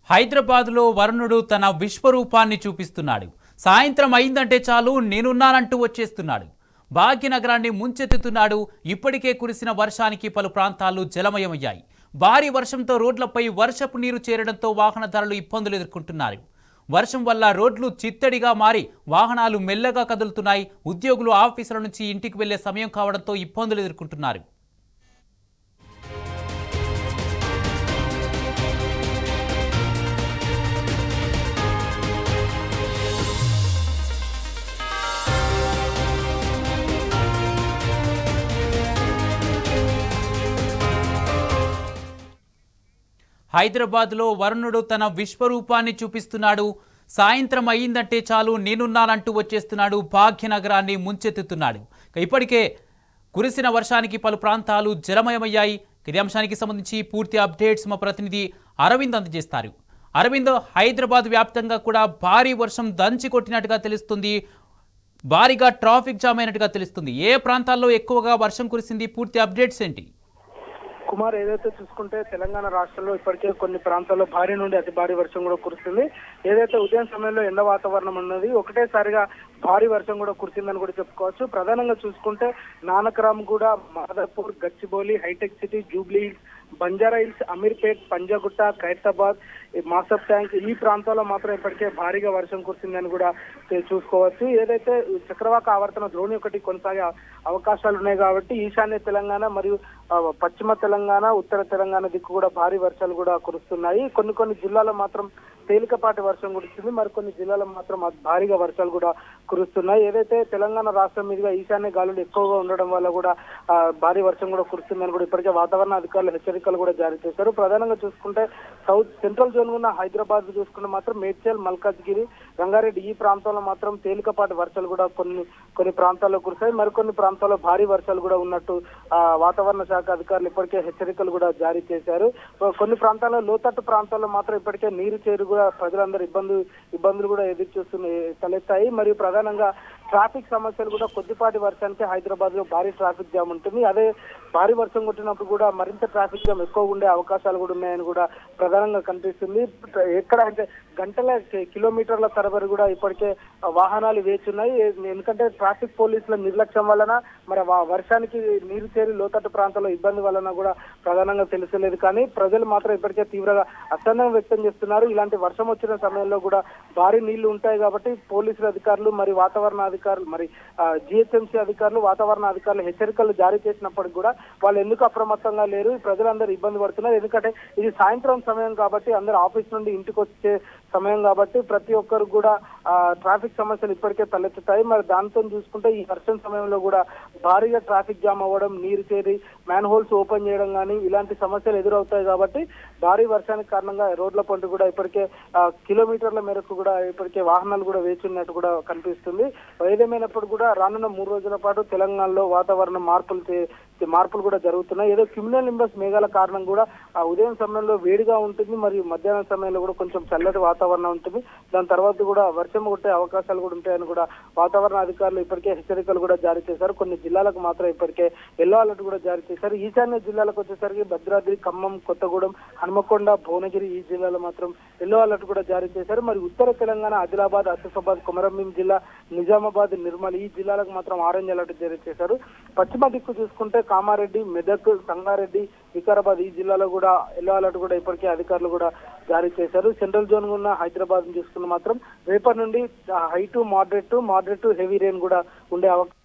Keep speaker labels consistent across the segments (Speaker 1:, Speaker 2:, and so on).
Speaker 1: హైదరాబాద్లో వరుణుడు తన విశ్వరూపాన్ని చూపిస్తున్నాడు. సాయంత్రం అయిందంటే చాలు నేనున్నానంటూ వచ్చేస్తున్నాడు. భాగ్యనగరాన్ని ముంచెత్తుతున్నాడు. ఇప్పటికే కురిసిన వర్షానికి పలు ప్రాంతాలు జలమయమయ్యాయి. భారీ వర్షంతో రోడ్లపై వర్షపు నీరు చేరడంతో వాహనదారులు ఇబ్బందులు ఎదుర్కొంటున్నారు. వర్షం వల్ల రోడ్లు చిత్తడిగా మారి వాహనాలు మెల్లగా కదులుతున్నాయి. ఉద్యోగులు ఆఫీసుల నుంచి ఇంటికి వెళ్లే సమయం కావడంతో ఇబ్బందులు ఎదుర్కొంటున్నారు. హైదరాబాద్లో వరుణుడు తన విశ్వరూపాన్ని చూపిస్తున్నాడు. సాయంత్రం అయిందంటే చాలు నేనున్నానంటూ వచ్చేస్తున్నాడు. భాగ్యనగరాన్ని ముంచెత్తుతున్నాడు. ఇప్పటికే కురిసిన వర్షానికి పలు ప్రాంతాలు జలమయమయ్యాయి. ఇదే అంశానికి సంబంధించి పూర్తి అప్డేట్స్ మా ప్రతినిధి అరవింద్ అందజేస్తారు. అరవింద్, హైదరాబాద్ వ్యాప్తంగా కూడా భారీ వర్షం దంచి కొట్టినట్టుగా తెలుస్తుంది. భారీగా ట్రాఫిక్ జామ్ అయినట్టుగా తెలుస్తుంది. ఏ ప్రాంతాల్లో ఎక్కువగా వర్షం కురిసింది? పూర్తి అప్డేట్స్ ఏంటి?
Speaker 2: కుమార్, ఏదైతే చూసుకుంటే తెలంగాణ రాష్ట్రంలో ఇప్పటికే కొన్ని ప్రాంతాల్లో భారీ నుండి అతి భారీ వర్షం కూడా కురుస్తుంది. ఏదైతే ఉదయం సమయంలో ఎండ వాతావరణం ఉన్నది, ఒకటేసారిగా భారీ వర్షం కూడా కురిసిందని కూడా చెప్పుకోవచ్చు. ప్రధానంగా చూసుకుంటే నానక్రామ్గూడ, మాదాపూర్, గచ్చిబౌలి, హైటెక్ సిటీ, జూబ్లీ హిల్స్, బంజారా హిల్స్, అమీర్పేట్, పంజాగుట్ట, ఖైరతాబాద్, మాసబ్ ట్యాంక్ ఈ ప్రాంతాల్లో మాత్రం ఇప్పటికే భారీగా వర్షం కురిసిందని కూడా చూసుకోవచ్చు. ఏదైతే చక్రవాక ఆవర్తన ద్రోణి ఒకటి కొనసాగే అవకాశాలు ఉన్నాయి కాబట్టి ఈశాన్య తెలంగాణ మరియు పశ్చిమ తెలంగాణ, ఉత్తర తెలంగాణ దిక్కు కూడా భారీ వర్షాలు కూడా కురుస్తున్నాయి. కొన్ని జిల్లాల్లో మాత్రం తేలికపాటి వర్షం కురుస్తుంది, మరికొన్ని జిల్లాలో మాత్రం భారీగా వర్షాలు కూడా కురుస్తున్నాయి. ఏదైతే తెలంగాణ రాష్ట్రం మీదుగా ఈశాన్య గాలులు ఎక్కువగా ఉండడం వల్ల కూడా భారీ వర్షం కూడా కురుస్తుందని కూడా ఇప్పటికే వాతావరణ అధికారులు హెచ్చరికలు కూడా జారీ చేశారు. ప్రధానంగా చూసుకుంటే సెంట్రల్ జోన్ ఉన్న హైదరాబాద్ చూసుకుంటే మాత్రం మేడ్చల్, మల్కాజ్గిరి, రంగారెడ్డి ఈ ప్రాంతాల్లో మాత్రం తేలికపాటి వర్షాలు కూడా కొన్ని ప్రాంతాల్లో కురిశాయి. మరికొన్ని ప్రాంతాల్లో భారీ వర్షాలు కూడా ఉన్నట్టు వాతావరణ శాఖ అధికారులు ఇప్పటికే హెచ్చరికలు కూడా జారీ చేశారు. కొన్ని ప్రాంతాల్లో లోతట్టు ప్రాంతాల్లో మాత్రం ఇప్పటికే నీరు చేరు కూడా ప్రజలందరూ ఇబ్బందులు కూడా తలెత్తాయి. మరియు ప్రధానంగా ట్రాఫిక్ సమస్యలు కూడా కొద్దిపాటి వర్షానికి హైదరాబాద్ లో భారీ ట్రాఫిక్ జామ్ ఉంటుంది. అదే భారీ వర్షం కొట్టినప్పుడు కూడా మరింత ట్రాఫిక్ జామ్ ఎక్కువ ఉండే అవకాశాలు కూడా ఉన్నాయని కూడా ప్రధానంగా కనిపిస్తుంది. ఎక్కడ అంటే గంటల కిలోమీటర్ల తరబడి కూడా ఇప్పటికే వాహనాలు వేచున్నాయి. ఎందుకంటే ట్రాఫిక్ పోలీసుల నిర్లక్ష్యం వలన మరి వర్షానికి నీరు చేరి లోతట్టు ప్రాంతాల్లో ఇబ్బంది వలన కూడా ప్రధానంగా తెలుసలేదు. కానీ ప్రజలు మాత్రం ఇప్పటికే తీవ్రంగా అసహనం వ్యక్తం చేస్తున్నారు. ఇలాంటి వర్షం వచ్చిన సమయంలో కూడా భారీ నీళ్లు ఉంటాయి కాబట్టి పోలీసుల అధికారులు మరి వాతావరణ అధికారులు మరి జిహెచ్ఎంసీ అధికారులు, వాతావరణ అధికారులు హెచ్చరికలు జారీ చేసినప్పటికీ కూడా వాళ్ళు ఎందుకు అప్రమత్తంగా లేరు? ప్రజలందరూ ఇబ్బంది పడుతున్నారు. ఎందుకంటే ఇది సాయంత్రం సమయం కాబట్టి అందరూ ఆఫీస్ నుండి ఇంటికి వచ్చే సమయం కాబట్టి ప్రతి ఒక్కరు కూడా ట్రాఫిక్ సమస్యలు ఇప్పటికే తలెత్తుతాయి. మరి దాంతో చూసుకుంటే ఈ వర్షం సమయంలో కూడా భారీగా ట్రాఫిక్ జామ్ అవ్వడం, నీరు చేరి మ్యాన్ హోల్స్ ఓపెన్ చేయడం కానీ ఇలాంటి సమస్యలు ఎదురవుతాయి. కాబట్టి భారీ వర్షానికి కారణంగా రోడ్ల పంట కూడా ఇప్పటికే కిలోమీటర్ల మేరకు కూడా ఇప్పటికే వాహనాలు కూడా వేచున్నట్టు కూడా కనిపిస్తుంది. ఏదేమైనప్పుడు కూడా రానున్న 3 రోజుల పాటు తెలంగాణలో వాతావరణ మార్పులు కూడా జరుగుతున్నాయి. ఏదో క్యూములో నింబస్ మేఘాల కారణం కూడా ఉదయం సమయంలో వేడిగా ఉంటుంది, మరియు మధ్యాహ్నం సమయంలో కూడా కొంచెం చల్లటి వాతావరణం ఉంటుంది. దాని తర్వాత కూడా వర్షం కొట్టే అవకాశాలు కూడా ఉంటాయని కూడా వాతావరణ అధికారులు ఇప్పటికే హెచ్చరికలు కూడా జారీ చేశారు. కొన్ని జిల్లాలకు మాత్రం ఇప్పటికే ఎల్లో అలర్ట్ కూడా జారీ చేశారు. ఈశాన్య జిల్లాలకు వచ్చేసరికి భద్రాద్రి, ఖమ్మం, కొత్తగూడెం, హనుమకొండ, భువనగిరి ఈ జిల్లాలో మాత్రం ఎల్లో అలర్ట్ కూడా జారీ చేశారు. మరి ఉత్తర తెలంగాణ ఆదిలాబాద్, ఆసిఫాబాద్, కొమరంభీం జిల్లా, నిజామాబాద్, నిర్మల్ ఈ జిల్లాలకు మాత్రం ఆరెంజ్ అలర్ట్ జారీ చేశారు. పశ్చిమ దిక్కు చూసుకుంటే కామారెడ్డి, మెదక్, సంగారెడ్డి, వికారాబాద్ ఈ జిల్లాలో కూడా ఎల్లో అలర్ట్ కూడా ఇప్పటికే అధికారులు కూడా జారీ చేశారు. సెంట్రల్ జోన్ ఉన్న హైదరాబాద్ చూసుకున్న మాత్రం రేపటి నుండి high to moderate to heavy rain కూడా ఉండే అవకాశం.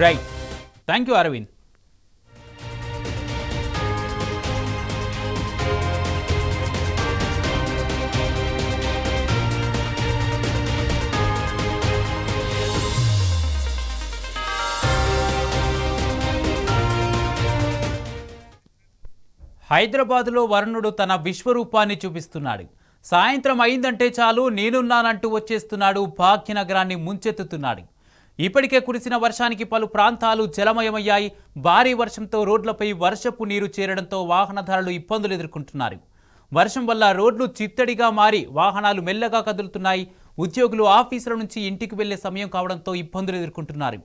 Speaker 1: Right, thank you Aravind. హైదరాబాద్లో వరుణుడు తన విశ్వరూపాన్ని చూపిస్తున్నాడు. సాయంత్రం అయిందంటే చాలు నేనున్నానంటూ వచ్చేస్తున్నాడు. భాగ్యనగరాన్ని ముంచెత్తుతున్నాడు. ఇప్పటికే కురిసిన వర్షానికి పలు ప్రాంతాలు జలమయమయ్యాయి. భారీ వర్షంతో రోడ్లపై వర్షపు నీరు చేరడంతో వాహనదారులు ఇబ్బందులు ఎదుర్కొంటున్నారు. వర్షం వల్ల రోడ్లు చిత్తడిగా మారి వాహనాలు మెల్లగా కదులుతున్నాయి. ఉద్యోగులు ఆఫీసుల నుంచి ఇంటికి వెళ్లే సమయం కావడంతో ఇబ్బందులు ఎదుర్కొంటున్నారు.